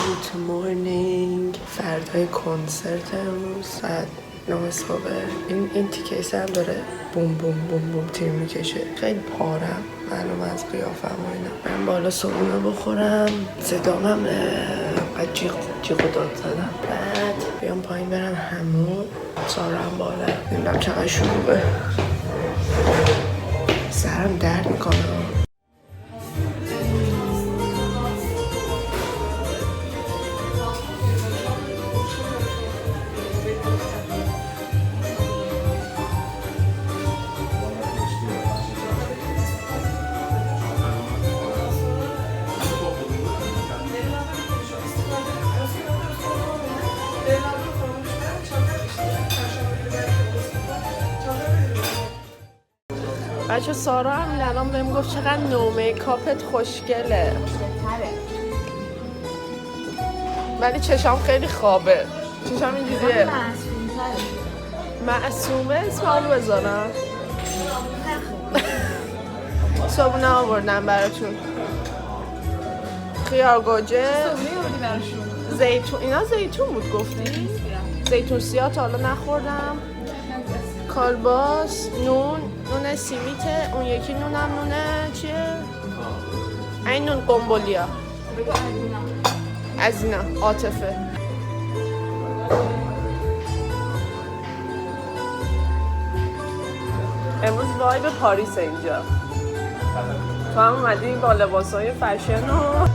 گود مورنینگ. فردای کنسرت امروز ساعت 9 صبح. این تیکیس هم داره بوم بوم بوم بوم تیر میکشه. خیلی پارم معلوم از قیافم و اینا. من بالا صبحونه بخورم، صدام هم جیغ و داد زدم. بعد بیام پایین برم همون. سارا هم بالا. نمیدونم چقدر شروعه. سرم درد میکنه. بچه سارا هم الان بهم گفت چقدر نو میکاپت خوشگله، ولی چشام خیلی خوابه. چشام اینجوریه معصومه. اسممو بذارم. صابونه آوردم براتون، خیار گوجه، زیتون. اینا زیتون بود گفتی؟ زیتون سیاه تا حالا نخوردم. کالباس، نون سیمیته، اون یکی نونم نونه چیه؟ این نون قنبلیا. از اینا عاطفه. امروز وایب پاریس اینجا. تو هم اومدی با لباسای فشن و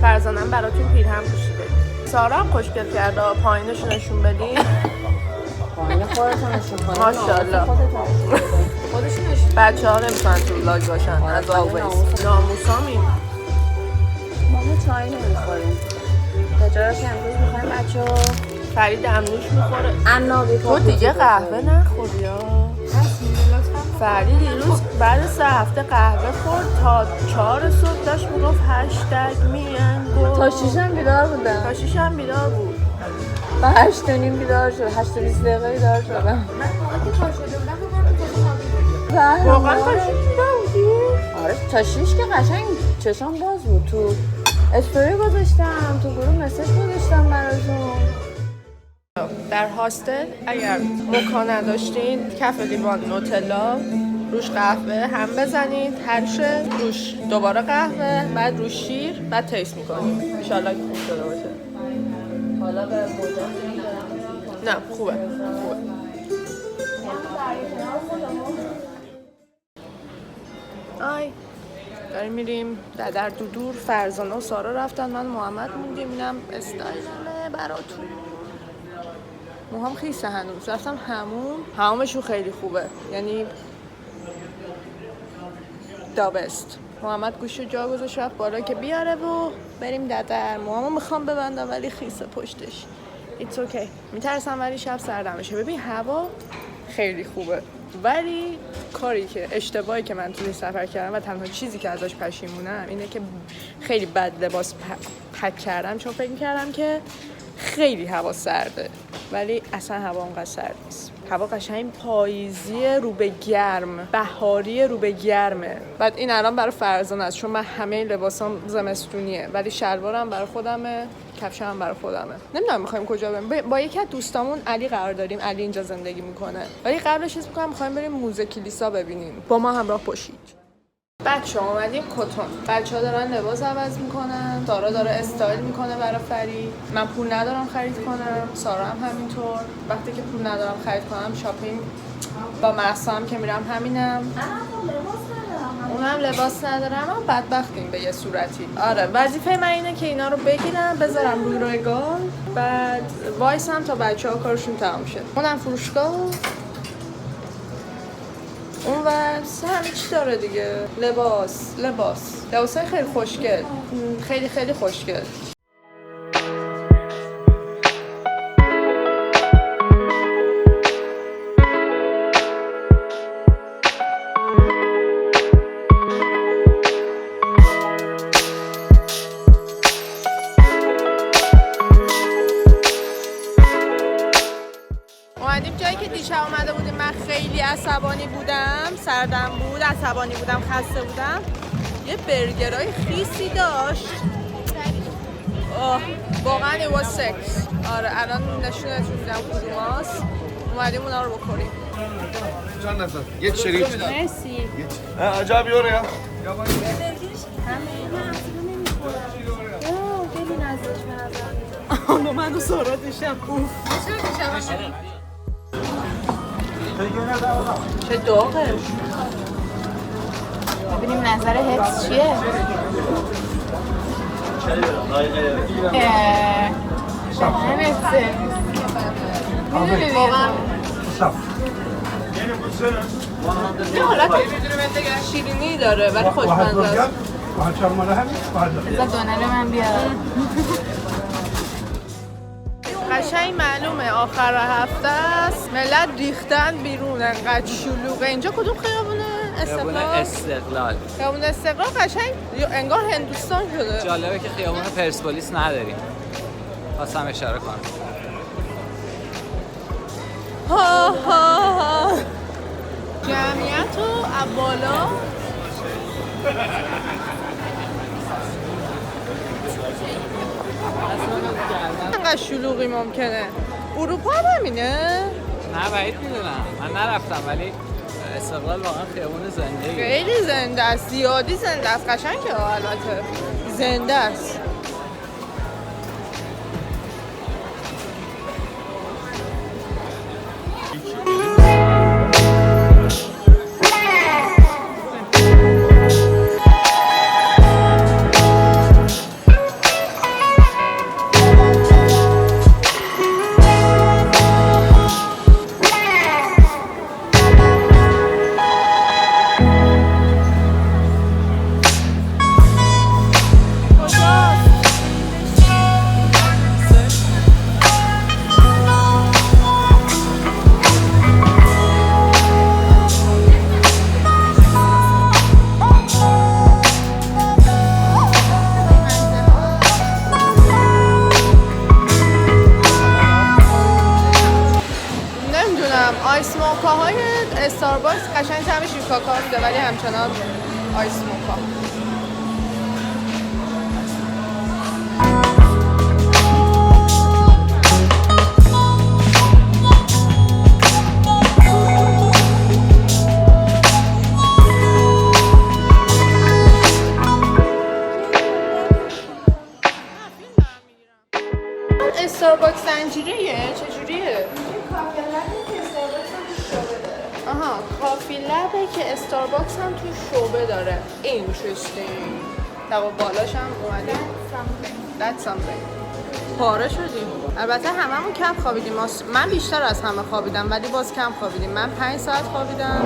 فرزانم براتون پیرهن پوشیده. سارا هم خوشگل کرده. پایینشو نشون بدی. پایین خودتون نشون کنید. ماشاءالله. خودش نشون. بچه‌ها نمیتونن تو ولاگ باشن. از آلویز. ناموسامین. ما چای نمیخوریم. تجارش امروز میخوایم بچه‌ها. فرید امنوش میخوره. عنابی. تو دیگه قهوه نخوری ها. فرید دیروز بعد 3 هفته قهوه خورد تا 4 صبح داشت میگفت هشتگ میانگو. تا 6 هم بیدار بودم. تا 6 هم بیدار بود. تا 8 و نیم بیدار شد. 8 و 20 دقیقه بیدار شدم. من موقعی که پا شده بودم بودم واقعا تا 6 بیدار بودی؟ آره تا 6 که قشنگ چشام باز بود. تو استوری گذاشتم، تو گروه مسیج گذاشتم براشون. در هاستل اگر موکا نداشتین کف لیوان نوتلا، روش قهوه هم بزنید، هرشه روش دوباره قهوه، بعد روش شیر، بعد تیست میکنید. انشالله که خوب شده باشه. حالا به موجا نه خوبه. آی داریم میریم در دور. فرزانه و سارا رفتن، من محمد موندیم. اینم استایلمه براتون. موهام خیسه هنوز. رفتم همومشون خیلی خوبه، یعنی دابست. محمد گوشو جا گذاشت رفت بالا که بیاره و بریم ددر. موهامو میخوام ببندم ولی خیسه پشتش. ایتس اوکی. میترسم ولی شب سردم بشه. ببین هوا خیلی خوبه، ولی کاری که اشتباهی که من توی سفر کردم و تنها چیزی که ازش پشیمونم اینه که خیلی بد لباس پک کردم، چون فکر می‌کردم که خیلی هوا سرده، ولی اصلا هوا اونقدر سرد نیست. هوا قشنگ پاییزی رو به گرم، بهاری رو به گرمه. بعد این الان برای فرزانه است، چون من همه لباسام زمستونیه، ولی شلوارم برای خودمه، کفشم هم برای خودمه. نمیدونم می‌خوایم کجا بریم. با یکی از دوستامون علی قرار داریم. علی اینجا زندگی میکنه، ولی قبلش حس می‌کنم می‌خوایم بریم موزه کلیسا ببینیم. با ما همراه باشید. بچه‌ها اومدیم کتون. بچه‌ها دارن لباس عوض میکنن. سارا داره استایل میکنه برای فرید. من پول ندارم خرید کنم. سارا هم همینطور. وقتی که پول ندارم خرید کنم شاپینگ با مهسا هم که میرم همینم. اونم لباس ندارم. ما بدبختیم به یه صورتی. آره وظیفه من اینه که اینا رو بگیرم بذارم روی رگال، بعد وایسم تا بچه‌ها کارشون تمام شه. اونم فروشگاه. اون ورس همه چی داره دیگه. لباسای خیلی خوشگل. خیلی خیلی خوشگل. اومدیم جایی که دیشب اومده بودیم من خیلی عصبانی بودم، سردم بود، عصبانی بودم، خسته بودم. یه برگرای خیسی داشت. واقعا it was sex. آره الان نشونتون میدم کدوماست. اومدیم اونا رو بخوریم. چند نفر؟ یک شریک. مرسی. عجب یوره یا؟ خیلی نزدیک به نظر منو سارا دیشب اوف چه داغه. ببینیم نظر حفظ چیه؟ نمیسته میدونی واقعا یه حالت شیرینی داره ولی خوشمزه است. بذار دونه رو من بیارم. قشنگ معلومه آخر هفته است ملت ریختن بیرون انقدر شلوغه. اینجا کدوم خیابونه؟ استقلال. خیابون استقلال قشنگ انگار هندوستان شده. جالبه که خیابون پرسپولیس نداریم. خواستم اشاره کنم. ها ها ها جمعیت و بالا انقدر شلوغی ممکنه. اروپا هم همینه؟ نه بعید میدونم. من نرفتم ولی استقلال واقعا خیابون زنده. خیلی زنده است. زیادی زنده است. قشنگه البته. زنده است. آیس موکاهای استارباکس قشنگ طعمش کاکائو میده ولی همچنان آیس موکا. استارباکس زنجیریه؟ چجوریه؟ آها کافی لبه که استارباکس هم تو شعبه داره. اینترستینگ. تا بالاش هم اومده. That's something. پاره شدیم. البته هممون کم خوابیدیم. من بیشتر از همه خوابیدم ولی باز کم خوابیدیم. من 5 ساعت خوابیدم.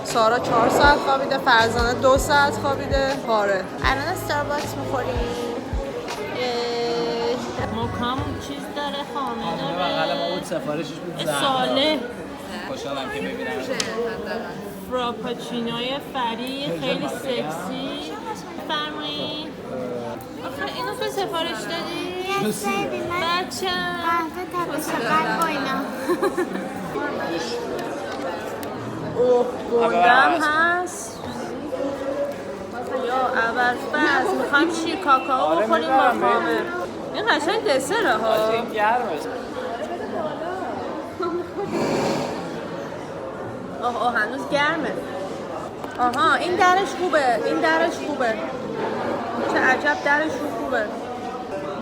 سارا 4 ساعت خوابیده. فرزانه 2 ساعت خوابیده. پاره. الان استارباکس می‌خوریم. مکام چیز داره خامه داره. بغل ما بود سفارشش بود. ساله. خوشحالم که می‌بینم. فراپاچینوی فری خیلی سکسی. فرمایید. آخه اینو تو سفارش دادی؟ بچه. قهوه چقدر با اینا. اوه گندم هست. یا اول فرض میخوایم شیر کاکائو بخوریم با خامه. این قشنگ دسره ها. این گرمه. آه هنوز گرمه. آها این درش خوبه. این درش خوبه. چه عجب درش خوبه.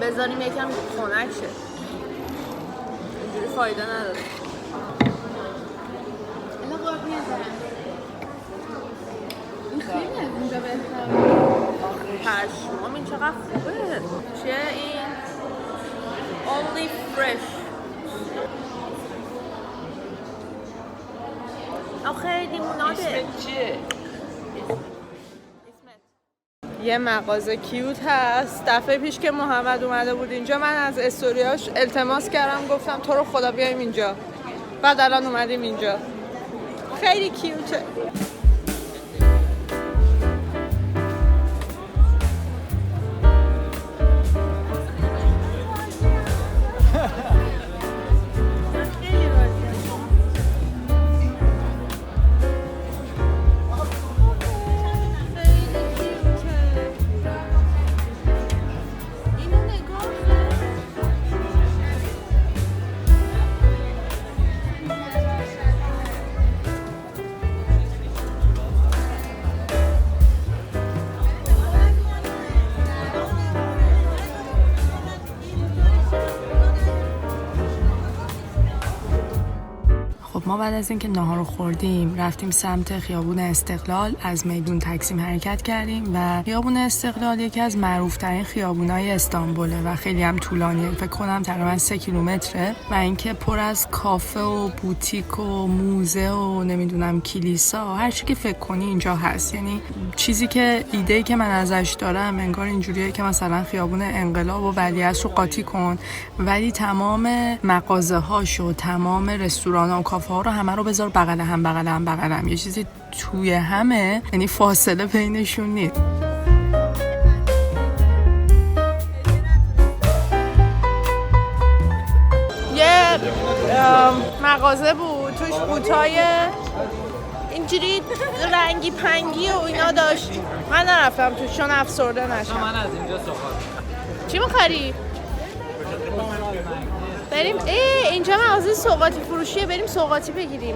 بذاریم یکم خنک شه. اینجوری فایده نداره. الان قربی ندارم. این خیلی از اینجا بهتره. پشمام این چقدر خوبه. چیه این؟ Only fresh. آخه لیموناده. چیه؟ یه مغازه کیوت هست. دفعه پیش که محمد اومده بود اینجا من از استوریاش التماس کردم گفتم تو رو خدا بیایم اینجا. بعد الان اومدیم اینجا. خیلی کیوته. ما بعد از اینکه ناهار رو خوردیم رفتیم سمت خیابون استقلال، از میدون تکسیم حرکت کردیم و خیابون استقلال یکی از معروف‌ترین خیابونای استانبوله و خیلی هم طولانیه، فکر کنم تقریبا 3 کیلومتره و اینکه پر از کافه و بوتیک و موزه و نمیدونم کلیسا، هر چی که فکر کنی اینجا هست. یعنی چیزی که ایده‌ای که من ازش دارم انگار اینجوریه که مثلا خیابون انقلاب و ولیعصر رو قاطی کن، ولی تمام مغازه‌هاش و تمام رستوران‌ها و کافه‌ها رو همه رو بذار بغل هم. یه چیزی توی همه، یعنی فاصله بینشون نیست. یه مغازه بود توش بوتای اینجوری رنگی پنگی و اینا داشت. من نرفتم توش چون افسرده نشم. من از اینجا سوغات چی می‌خری؟ بریم اینجا مغازه سوغاتی فروشیه، بریم سوغاتی بگیریم.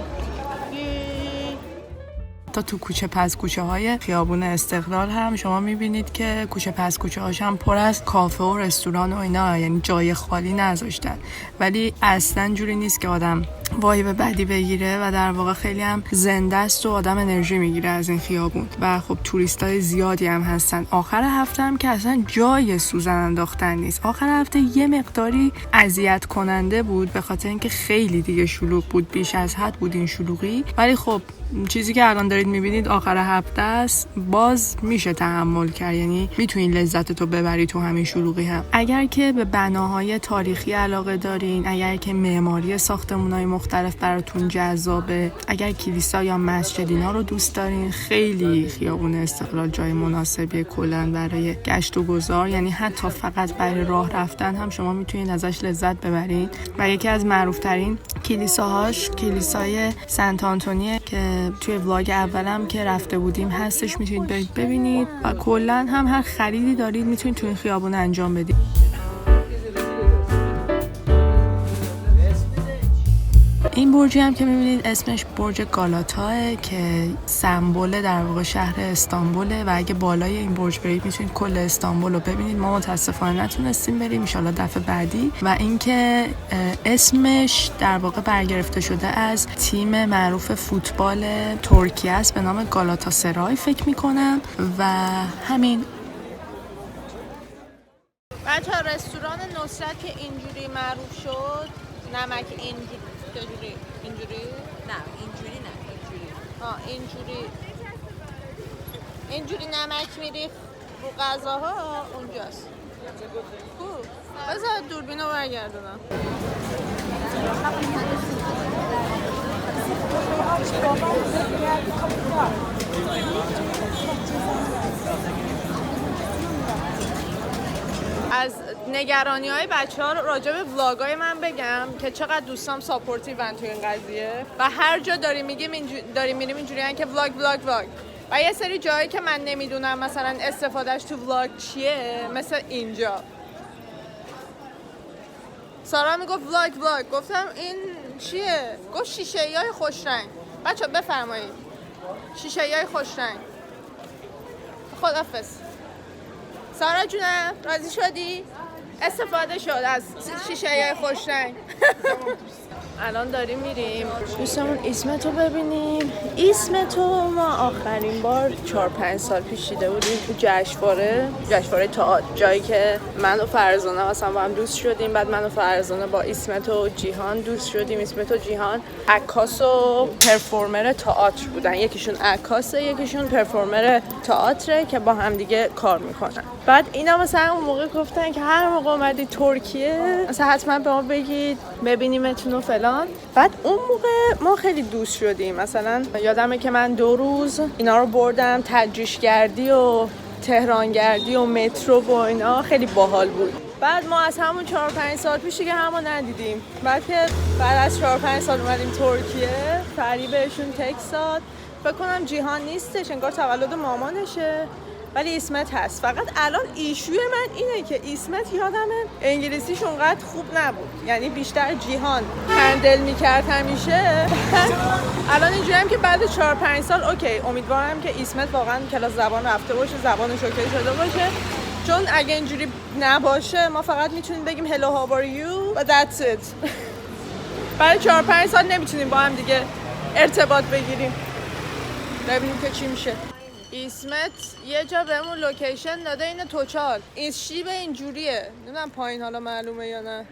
تا تو کوچه پس کوچه های خیابون استقلال هم شما میبینید که کوچه پس کوچه هاش هم پر از کافه و رستوران و اینا، یعنی جای خالی نذاشتن، ولی اصلا جوری نیست که آدم وایب بدی بگیره و در واقع خیلی هم زنده است و آدم انرژی میگیره از این خیابون و خب توریستای زیادی هم هستن. آخر هفته هم که اصلا جای سوزن انداختن نیست. آخر هفته یه مقداری اذیت کننده بود به خاطر اینکه خیلی دیگه شلوغ بود، بیش از حد بود این شلوغی، ولی خب چیزی که الان دارید میبینید آخر هفته است، باز میشه تحمل کرد، یعنی میتونید لذتتو ببری تو همین شلوغی هم. اگر که به بناهای تاریخی علاقه دارین، اگر که معماری ساختمان‌های مختلف براتون جذابه، اگر کلیسا یا مسجد اینا رو دوست دارین، خیلی خیابون استقلال جای مناسبیه کلا برای گشت و گذار، یعنی حتی فقط برای راه رفتن هم شما میتونید ازش لذت ببرید. و یکی از معروف‌ترین کلیساهاش کلیسای سنت آنتونیه که توی ولاگ اولم که رفته بودیم هستش، میتونید برید ببینید و کلا هم هر خریدی دارید میتونید توی این خیابون انجام بدید. این برجی هم که میبینید اسمش برج گالاتاه که سمبل در واقع شهر استانبوله و اگه بالای این برج برید میتونید کل استانبول رو ببینید. ما متاسفانه نتونستیم بریم، ان شاءالله دفعه بعدی. و اینکه اسمش در واقع برگرفته شده از تیم معروف فوتبال ترکیه است به نام گالاتاسرای فکر میکنم و همین. بچه ها رستوران نصرت که اینجوری معروف شد، نمک اینجوری اینجوری؟ نه اینجوری نه، اینجوری. اینجوری نمک میریخ رو غذاها اونجاست. خوب. بذار دوربینو برگردونم. از نگرانی‌های بچه‌ها راجع به ولاگ‌های من بگم که چقدر دوستام ساپورتیون تو این قضیه و هر جا داریم میریم اینجوریه که ولاگ و یه سری جایی که من نمیدونم مثلا استفادهش تو ولاگ چیه، مثل اینجا. سارا میگفت ولاگ گفتم این چیه؟ گفت شیشه‌ای خوش رنگ. بچه‌ها بفرمایید شیشه‌ای خوش رنگ. خدافظ. سارا جونم راضی شدی؟ استفاده شد از شیشه خوش رنگ. الان داریم میریم دوستمون اسمتو ببینیم. اسمتو ما آخرین بار 4-5 سال پیش دیده بودیم تو جشنواره تئاتر، جایی که من و فرزانه اصلا با هم دوست شدیم. بعد من و فرزانه با اسمت و جیهان دوست شدیم. اسمت و جیهان عکاس و پرفورمر تئاتر بودن، یکیشون عکاسه یکیشون پرفورمر تئاتره که با هم دیگه کار میکنن. بعد اینا مثلا اون موقع گفتن که هر موقع اومدی ترکیه مثلا حتما به ما بگید ببینیمتون و فلان. بعد اون موقع ما خیلی دوست شدیم. مثلا یادمه که من 2 روز اینا رو بردم تجریشگردی و تهرانگردی و مترو و اینا، خیلی باحال بود. بعد ما از همون 4-5 سال پیش دیگه همو ندیدیم. بعد از 4-5 سال اومدیم ترکیه، فری بهشون تکست داد. فکر کنم جیهان نیستش، انگار تولد مامانشه، ولی اسمت هست. فقط الان ایشوی من اینه که اسمت یادمه انگلیسیش اونقدر خوب نبود، یعنی بیشتر جیهان هندل میکرد همیشه. الان اینجوریم که بعد 4-5 سال اوکی، امیدوارم که اسمت واقعا کلاس زبان رفته باشه، زبانش اوکی شده باشه، چون اگه اینجوری نباشه ما فقط میتونیم بگیم hello how are you but that's it. برای 4-5 سال نمیتونیم با هم دیگه ارتباط بگیریم. ببینیم که چی میشه. اسمت یه جا بهمون لوکیشن داده، اینه توچال. این شیب اینجوریه، نمیدونم پایین حالا معلومه یا نه.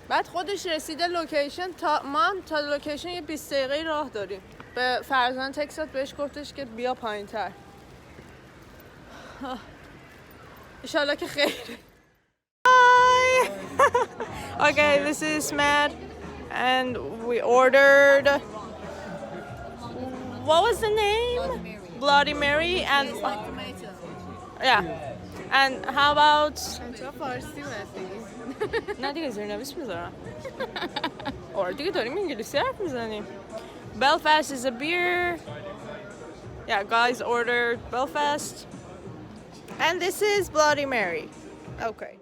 بعد خودش رسیده لوکیشن، ما هم تا لوکیشن یه 20 دقیقه راه داریم. به فرزان تکسات بهش گفتش که بیا پایین تر. انشالله که خیره. Hi! Okay, this is Matt and we ordered, what was the name? Bloody Mary and yeah. And how about چرا فارسی بسید؟ نه دیگه زیرنویس میذارم. آره دیگه داریم انگلیسی حرف میزنیم. Belfast is a beer. Yeah, guys ordered Belfast. And this is Bloody Mary. Okay.